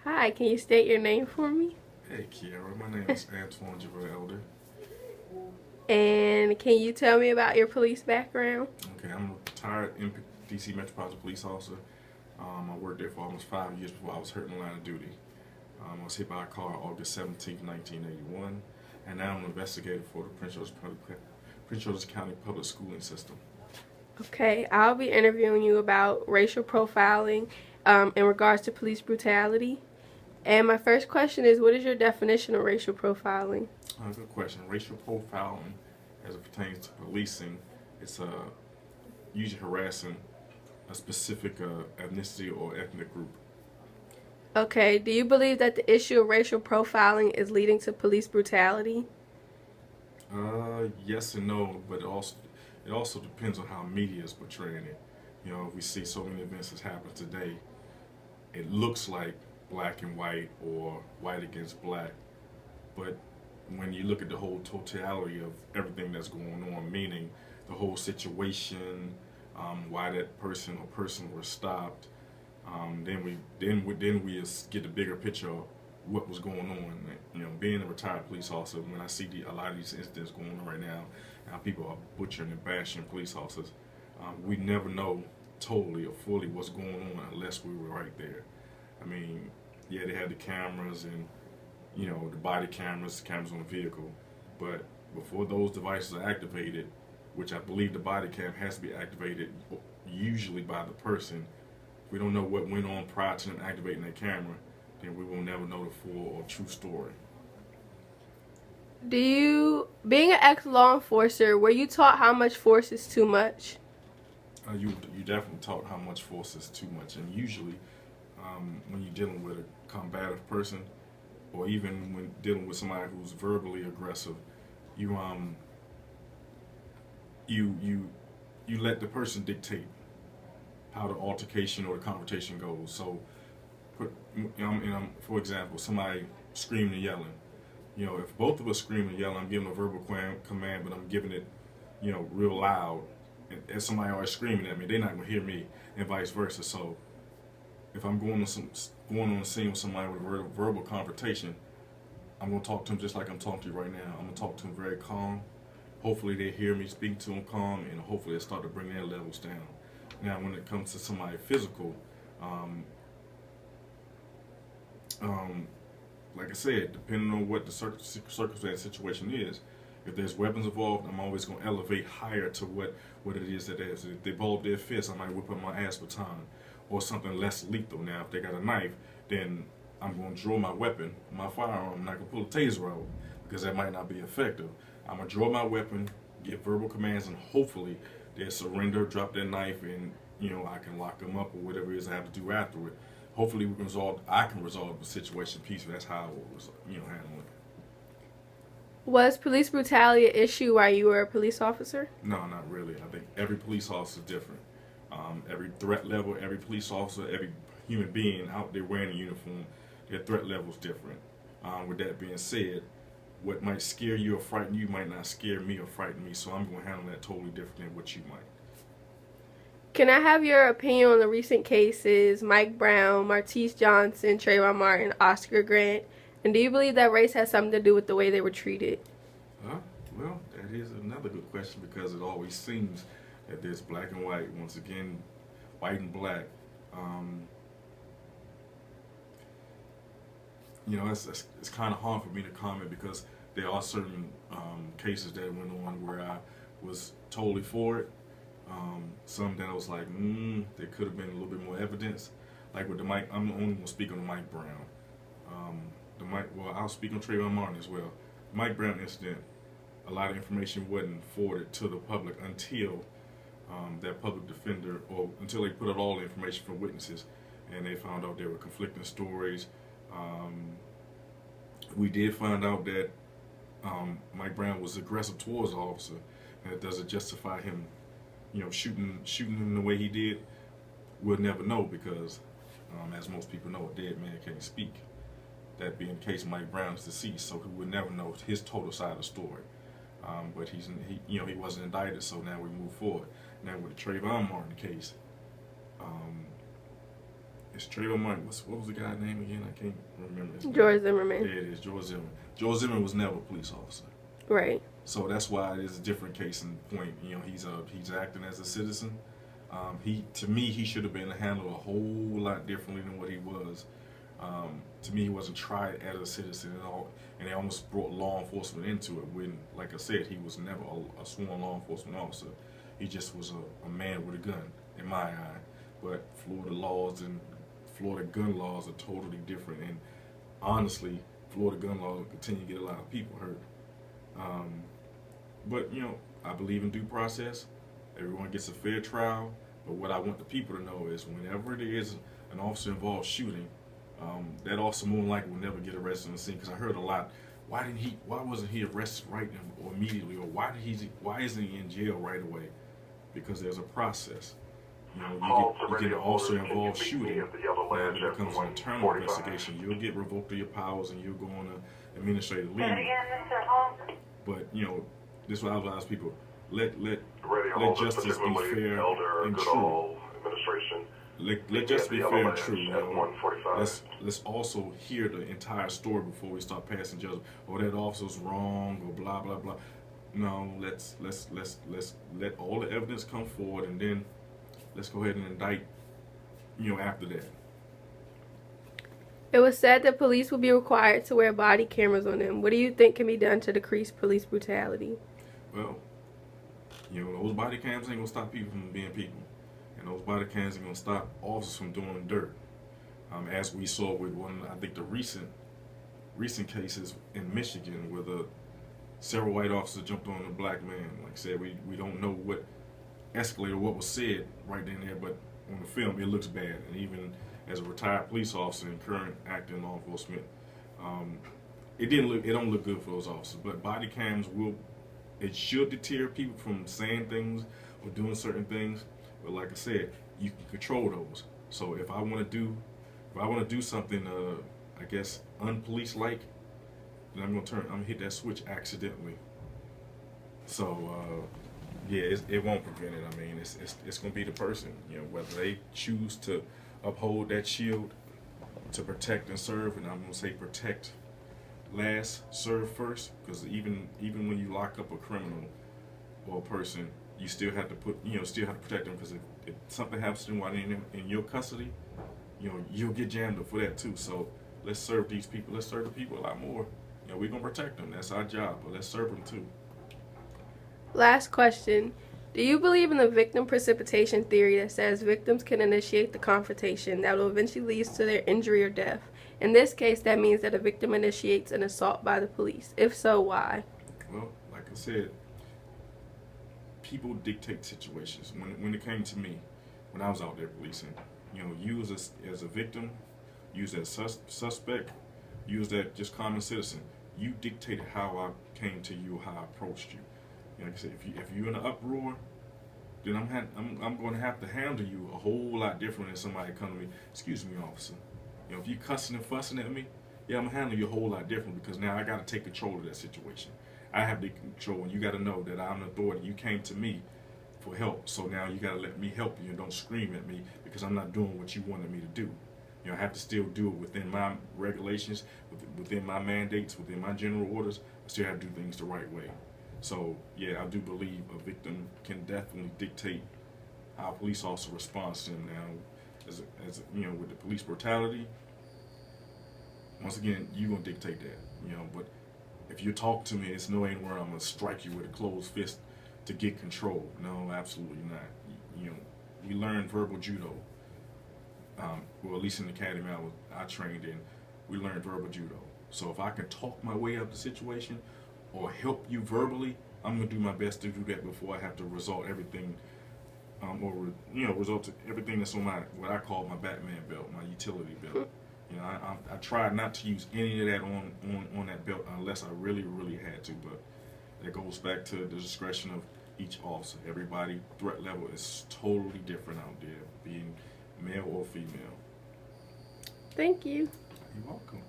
Hi, can you state your name for me? Hey Kiara, my name is Antoine Javert Elder. And can you tell me about your police background? Okay, I'm a retired DC Metropolitan Police Officer. I worked there for almost 5 years before I was hurt in the line of duty. I was hit by a car August 17, 1981, and now I'm an investigator for the Prince George's County Public Schooling System. Okay, I'll be interviewing you about racial profiling in regards to police brutality. And my first question is, what is your definition of racial profiling? Good question. Racial profiling, as it pertains to policing, it's usually harassing a specific ethnicity or ethnic group. Okay, do you believe that the issue of racial profiling is leading to police brutality? Yes and no, but it also depends on how media is portraying it. You know, we see so many events that's happened today. It looks like black and white or white against black, but when you look at the whole totality of everything that's going on, meaning the whole situation, why that person or person were stopped, then we get the bigger picture of what was going on. You know, being a retired police officer, when I see a lot of these incidents going on right now, how people are butchering and bashing police officers, we never know totally or fully what's going on unless we were right there. I mean, yeah, they had the cameras and the body cameras, cameras on the vehicle, but before those devices are activated, which I believe the body cam has to be activated usually by the person. If we don't know what went on prior to them activating that camera, then we will never know the full or true story. Being an ex-law enforcer, were you taught how much force is too much? You definitely taught how much force is too much, and usually when you're dealing with a combative person, or even when dealing with somebody who's verbally aggressive, you you let the person dictate how the altercation or the confrontation goes. So, for example, somebody screaming and yelling. You know, if both of us scream and yell, I'm giving a verbal command, but I'm giving it, real loud. And somebody always screaming at me, they're not gonna hear me, and vice versa. So, if I'm going on a scene with somebody with a verbal confrontation, I'm gonna talk to them just like I'm talking to you right now. I'm gonna talk to them very calm. Hopefully they hear me speak to them calm, and hopefully they start to bring their levels down. Now, when it comes to somebody physical, um, um, like I said, depending on what the circumstance situation is, if there's weapons involved, I'm always going to elevate higher to what it is that is. If they ball up their fist, I might whip up my ass baton or something less lethal. Now, if they got a knife, then I'm going to draw my weapon, my firearm. I'm not going to pull a taser out because that might not be effective. I'm going to draw my weapon, give verbal commands, and hopefully they'll surrender, drop their knife, and I can lock them up or whatever it is I have to do afterward. Hopefully I can resolve the situation peacefully. That's how I was, handling it. Was police brutality an issue while you were a police officer? No, not really. I think every police officer is different. Every threat level, every police officer, every human being out there wearing a uniform, their threat level is different. With that being said, what might scare you or frighten you might not scare me or frighten me, so I'm going to handle that totally different than what you might. Can I have your opinion on the recent cases, Mike Brown, Martise Johnson, Trayvon Martin, Oscar Grant? And do you believe that race has something to do with the way they were treated? Well, that is another good question because it always seems that there's black and white. Once again, white and black. It's kind of hard for me to comment because there are certain cases that went on where I was totally for it. Some that I was like, there could have been a little bit more evidence. Like with the Mike, I'm only going to speak on the Mike Brown. I'll speak on Trayvon Martin as well. The Mike Brown incident, a lot of information wasn't forwarded to the public until that public defender, or until they put out all the information from witnesses, and they found out there were conflicting stories. We did find out that Mike Brown was aggressive towards the officer, and it doesn't justify him, shooting him the way he did. We'll never know because, as most people know, a dead man can't speak. That being the case, Mike Brown is deceased, so we will never know his total side of the story. But he wasn't indicted, so now we move forward. Now with the Trayvon Martin case, It's Trayvon Martin. What was the guy's name again? I can't remember his name. George Zimmerman. Yeah, it is George Zimmerman. George Zimmerman was never a police officer. Right. So that's why it is a different case in point. You know, he's acting as a citizen. To me, he should have been handled a whole lot differently than what he was. To me, he wasn't tried as a citizen at all, and they almost brought law enforcement into it when, like I said, he was never a sworn law enforcement officer. He just was a man with a gun, in my eye. But Florida laws and Florida gun laws are totally different, and honestly, Florida gun laws will continue to get a lot of people hurt. But you know, I believe in due process. Everyone gets a fair trial. But what I want the people to know is, whenever there is an officer involved shooting, that officer more than likely will never get arrested on the scene. Because I heard a lot. Why wasn't he arrested right or immediately, or why isn't he in jail right away? Because there's a process. You know, you get an officer involved shooting, and it becomes an internal investigation. You'll get revoked of your powers, and you'll go on a administrative leave. But you know, this is what I advise people: let justice be fair and true. Let justice be fair and true. You know, let's also hear the entire story before we start passing judgment. Oh, that officer's wrong, or blah blah blah. No, let's let all the evidence come forward, and then let's go ahead and indict, you know, after that. It was said that police will be required to wear body cameras on them. What do you think can be done to decrease police brutality? Well, you know, those body cams ain't gonna stop people from being people, and those body cams ain't gonna stop officers from doing dirt. As we saw with I think the recent cases in Michigan, where several white officers jumped on a black man. Like I said, we don't know what escalated or what was said right then and there, but on the film it looks bad. And even as a retired police officer and current acting law enforcement, it don't look good for those officers. But body cams should deter people from saying things or doing certain things. But like I said, you can control those. So if I want to do something, I guess unpolice-like, then I'm gonna hit that switch accidentally. So yeah, it won't prevent it. I mean, it's gonna be the person, you know, whether they choose to uphold that shield to protect and serve, and I'm gonna say protect last, serve first, because even when you lock up a criminal or a person, you still have to protect them, because if something happens to them while they're in your custody, you know, you'll get jammed up for that too. So let's serve these people. Let's serve the people a lot more. You know, we're gonna protect them. That's our job, but let's serve them too. Last question. Do you believe in the victim precipitation theory that says victims can initiate the confrontation that will eventually lead to their injury or death? In this case, that means that a victim initiates an assault by the police. If so, why? Well, like I said, people dictate situations. When it came to me, when I was out there policing, you know, you as a victim, you as a suspect, you as that just common citizen, you dictated how I came to you, how I approached you. You know, like I said, if you're in an uproar, then I'm going to have to handle you a whole lot different than somebody come to me. Excuse me, officer. You know, if you cussing and fussing at me, yeah, I'm gonna handle you a whole lot different, because now I got to take control of that situation. I have the control, and you got to know that I'm an authority. You came to me for help, so now you got to let me help you, and don't scream at me because I'm not doing what you wanted me to do. You know, I have to still do it within my regulations, within my mandates, within my general orders. I still have to do things the right way. So yeah, I do believe a victim can definitely dictate how a police officer responds to them. Now, as you know, with the police brutality, once again, you're gonna dictate that. You know, but if you talk to me, it's no anywhere I'm gonna strike you with a closed fist to get control. No, absolutely not. You know, we learned verbal judo. Well, at least in the academy I trained in, we learned verbal judo. So if I can talk my way out of the situation or help you verbally, I'm gonna do my best to do that before I have to resort everything, result to everything that's on my, what I call my Batman belt, my utility belt. You know, I try not to use any of that on that belt unless I really had to. But that goes back to the discretion of each officer. Everybody threat level is totally different out there, being male or female. Thank you. You're welcome.